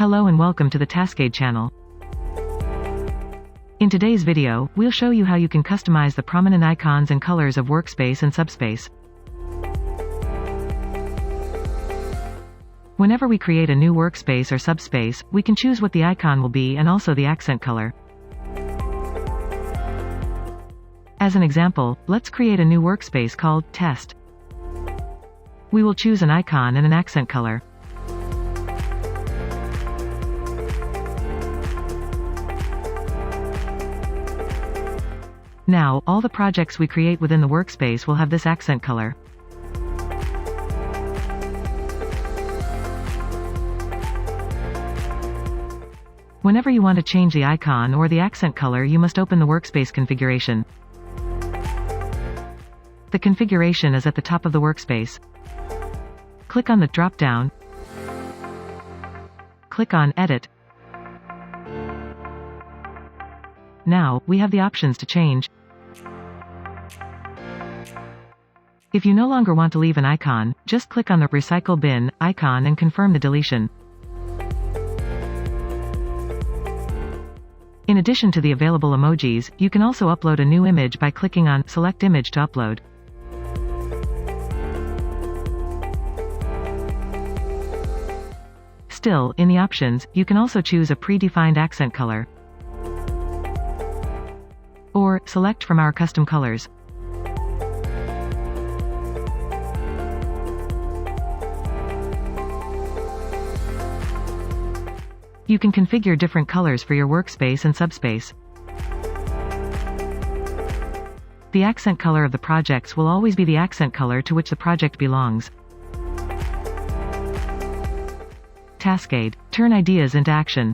Hello and welcome to the Taskade channel. In today's video, we'll show you how you can customize the prominent icons and colors of Workspace and Subspace. Whenever we create a new workspace or subspace, we can choose what the icon will be and also the accent color. As an example, let's create a new workspace called Test. We will choose an icon and an accent color. Now, all the projects we create within the workspace will have this accent color. Whenever you want to change the icon or the accent color, you must open the workspace configuration. The configuration is at the top of the workspace. Click on the drop-down. Click on Edit. Now, we have the options to change. If you no longer want to leave an icon, just click on the Recycle Bin icon and confirm the deletion. In addition to the available emojis, you can also upload a new image by clicking on Select Image to upload. Still, in the options, you can also choose a predefined accent color. Or, select from our custom colors. You can configure different colors for your workspace and subspace. The accent color of the projects will always be the accent color to which the project belongs. Taskade. Turn ideas into action.